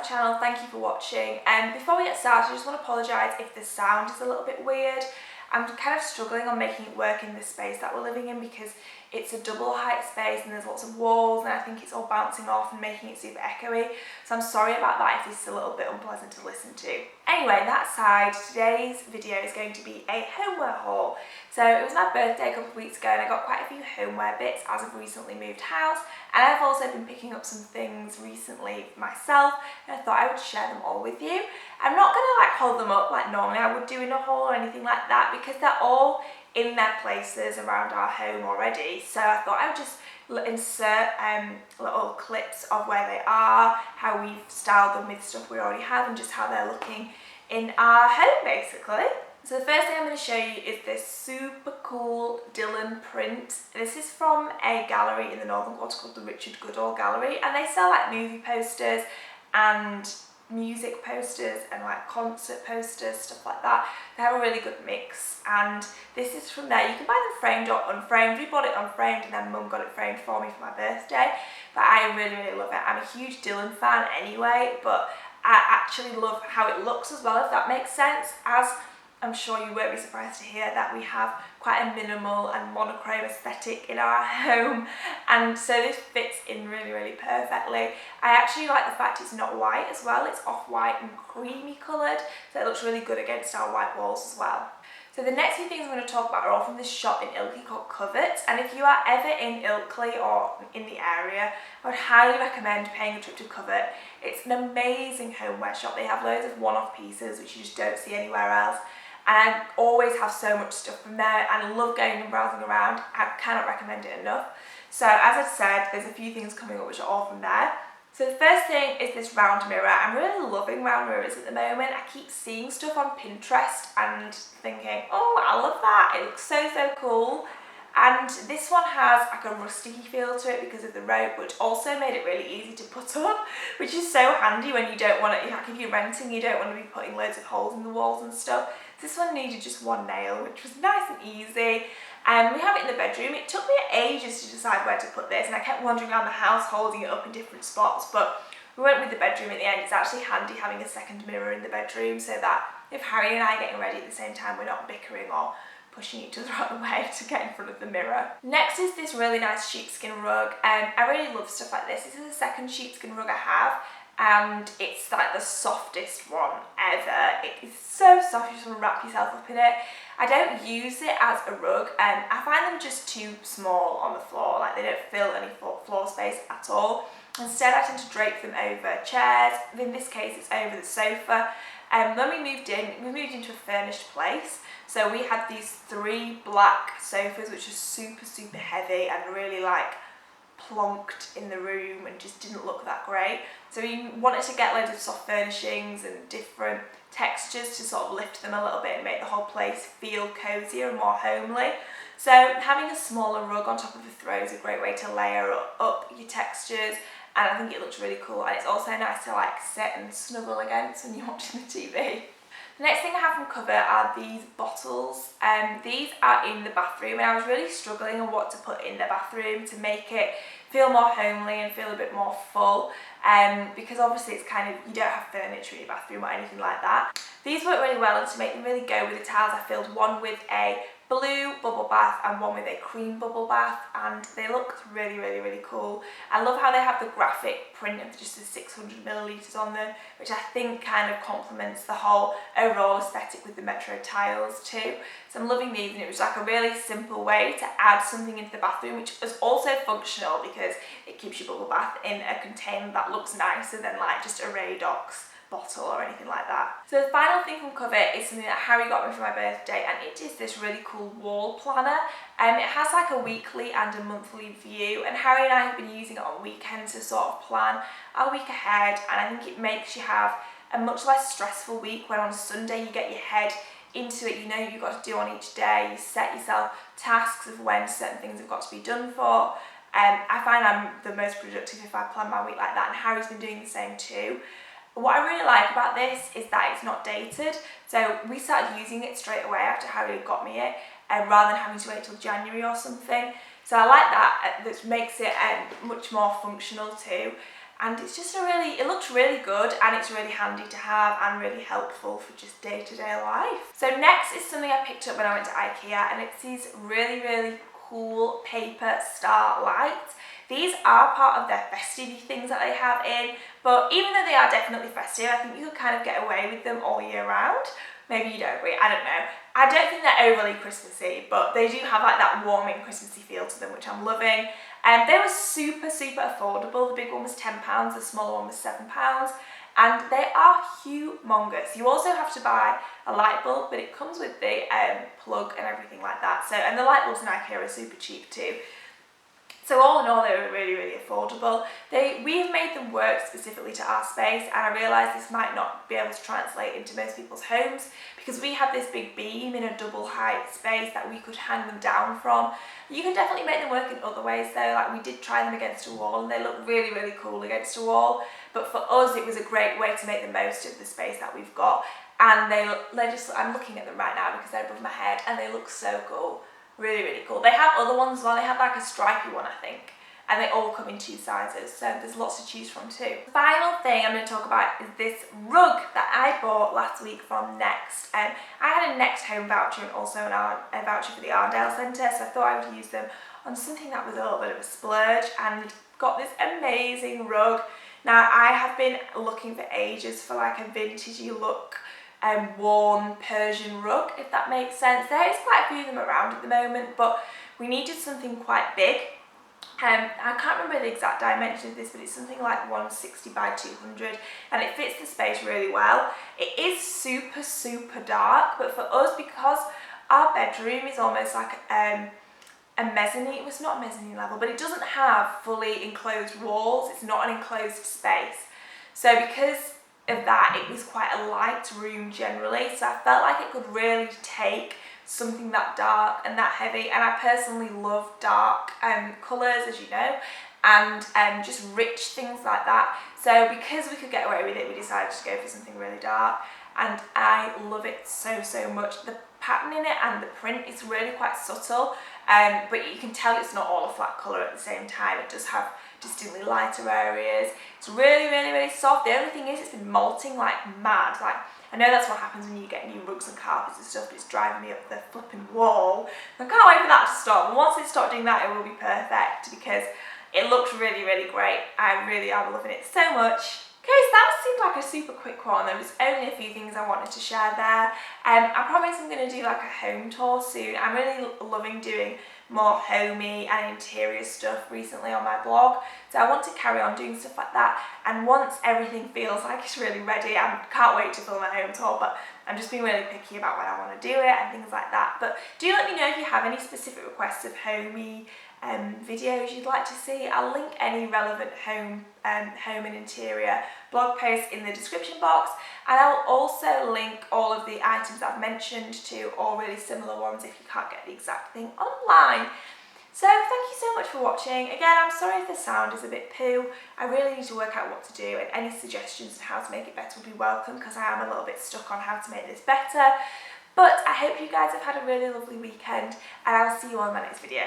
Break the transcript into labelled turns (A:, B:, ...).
A: my channel, thank you for watching. Before we get started, I just want to apologise if the sound is a little bit weird. I'm kind of struggling on making it work in the space that we're living in because it's a double height space and there's lots of walls, and I think it's all bouncing off and making it super echoey. So I'm sorry about that if this is a little bit unpleasant to listen to. Anyway, that aside, today's video is going to be a homeware haul. So it was my birthday a couple of weeks ago and I got quite a few homeware bits as I've recently moved house, and I've also been picking up some things recently myself, and I thought I would share them all with you. I'm not going to hold them up like normally I would do in a haul or anything like that because they're all in their places around our home already. So I thought I would just insert little clips of where they are, how we've styled them with stuff we already have, and just how they're looking in our home basically. So the first thing I'm going to show you is this super cool Dylan print. This is from a gallery in the Northern Quarter called the Richard Goodall Gallery, and they sell like movie posters and music posters and like concert posters, stuff like that. They have a really good mix, and this is from there. You can buy them framed or unframed. We bought it unframed and then Mum got it framed for me for my birthday, but I really love it. I'm a huge Dylan fan anyway, but I actually love how it looks as well, if that makes sense. As I'm sure you won't be surprised to hear that we have quite a minimal and monochrome aesthetic in our home, and so this fits in really perfectly. I actually like the fact it's not white as well, it's off-white and creamy coloured, so it looks really good against our white walls as well. So the next few things I'm going to talk about are all from this shop in Ilkley called Covert, and if you are ever in Ilkley or in the area, I would highly recommend paying a trip to Covert. It's an amazing homeware shop. They have loads of one-off pieces which you just don't see anywhere else. And I always have so much stuff from there, and I love going and browsing around. I cannot recommend it enough. So as I said, there's a few things coming up which are all from there. So the first thing is this round mirror. I'm really loving round mirrors at the moment. I keep seeing stuff on Pinterest and thinking, oh, I love that. It looks so cool. And this one has like a rusty feel to it because of the rope, which also made it really easy to put on, which is so handy when you don't want to, like if you're renting, you don't want to be putting loads of holes in the walls and stuff. This one needed just one nail, which was nice and easy. And we have it in the bedroom. It took me ages to decide where to put this, and I kept wandering around the house holding it up in different spots, but we went with the bedroom in the end. It's actually handy having a second mirror in the bedroom so that if Harry and I are getting ready at the same time, we're not bickering or pushing each other out of the way to get in front of the mirror. Next is this really nice sheepskin rug. I really love stuff like this. This is the second sheepskin rug I have, and it's like the softest one ever. It is so soft, you just want to wrap yourself up in it. I don't use it as a rug, and I find them just too small on the floor, like they don't fill any floor space at all. Instead I tend to drape them over chairs. In this case it's over the sofa. When we moved into a furnished place, so we had these 3 black sofas which are super heavy and really like plonked in the room and just didn't look that great. So we wanted to get loads of soft furnishings and different textures to sort of lift them a little bit and make the whole place feel cozier and more homely. So having a smaller rug on top of a throw is a great way to layer up your textures, and I think it looks really cool, and it's also nice to like sit and snuggle against when you're watching the TV. The next thing I have from Covert are these bottles. These are in the bathroom, and I was really struggling on what to put in the bathroom to make it feel more homely and feel a bit more full, because obviously it's kind of, you don't have furniture in your bathroom or anything like that. These work really well, and to make them really go with the tiles, I filled one with a blue bubble bath and one with a cream bubble bath, and they look really cool. I love how they have the graphic print of just the 600 millilitres on them, which I think kind of complements the whole overall aesthetic with the Metro tiles too. So I'm loving these, and it was like a really simple way to add something into the bathroom, which is also functional because it keeps your bubble bath in a container that looks nicer than like just a Radox bottle or anything like that. So the final thing from Covert is something that Harry got me for my birthday, and it is this really cool wall planner. It has like a weekly and a monthly view, and Harry and I have been using it on weekends to sort of plan our week ahead, and I think it makes you have a much less stressful week when on Sunday you get your head into it, you know you've got to do on each day, you set yourself tasks of when certain things have got to be done for. I find I'm the most productive if I plan my week like that, and Harry's been doing the same too. What I really like about this is that it's not dated, so we started using it straight away after Harry got me it, rather than having to wait till January or something. So I like that, that makes it much more functional too. and it's just it looks really good, and it's really handy to have and really helpful for just day-to-day life. So next is something I picked up when I went to IKEA, and it's these really cool paper star lights. These are part of their festive things that they have in, but even though they are definitely festive, I think you could kind of get away with them all year round. Maybe you don't agree, I don't know. I don't think they're overly Christmassy, but they do have like that warming Christmassy feel to them, which I'm loving. They were super affordable. The big one was £10, the smaller one was £7, and they are humongous. You also have to buy a light bulb, but it comes with the plug and everything like that. So, and the light bulbs in IKEA are super cheap too. So all in all, they were really affordable. We've made them work specifically to our space, and I realise this might not be able to translate into most people's homes because we have this big beam in a double height space that we could hang them down from. You can definitely make them work in other ways though, like we did try them against a wall and they look really cool against a wall, but for us it was a great way to make the most of the space that we've got, and they're just, I'm looking at them right now because they're above my head and they look so cool. Really cool. They have other ones as well. They have like a stripy one, I think, and they all come in 2 sizes, so there's lots to choose from too. The final thing I'm going to talk about is this rug that I bought last week from Next. I had a Next home voucher and also a voucher for the Arndale Centre, so I thought I would use them on something that was a little bit of a splurge, and got this amazing rug. Now I have been looking for ages for like a vintagey look worn Persian rug, if that makes sense. There is quite a few of them around at the moment, but we needed something quite big. I can't remember the exact dimension of this, but it's something like 160 by 200, and it fits the space really well. It is super dark, but for us, because our bedroom is almost like a mezzanine, it was not a mezzanine level, but it doesn't have fully enclosed walls. It's not an enclosed space. So because of that, it was quite a light room generally, so I felt like it could really take something that dark and that heavy, and I personally love dark colours, as you know, and just rich things like that. So because we could get away with it, we decided to go for something really dark, and I love it so much. The pattern in it and the print is really quite subtle, but you can tell it's not all a flat colour at the same time. It does have distinctly lighter areas. It's really soft. The only thing is it's been molting like mad. Like, I know that's what happens when you get new rugs and carpets and stuff, but it's driving me up the flipping wall. I can't wait for that to stop, and once they stop doing that, it will be perfect because it looks really great. I really am loving it so much. Okay, so that seemed like a super quick one. There was only a few things I wanted to share there. I promise I'm going to do like a home tour soon. I'm really loving doing more homey and interior stuff recently on my blog, so I want to carry on doing stuff like that, and once everything feels like it's really ready, I can't wait to film a home tour, but I'm just being really picky about when I want to do it and things like that. But do let me know if you have any specific requests of homey videos you'd like to see. I'll link any relevant home and interior blog posts in the description box, and I'll also link all of the items I've mentioned to all really similar ones if you can't get the exact thing online. So thank you so much for watching. Again, I'm sorry if the sound is a bit poo. I really need to work out what to do, and any suggestions on how to make it better will be welcome, because I am a little bit stuck on how to make this better. But I hope you guys have had a really lovely weekend, and I'll see you on my next video.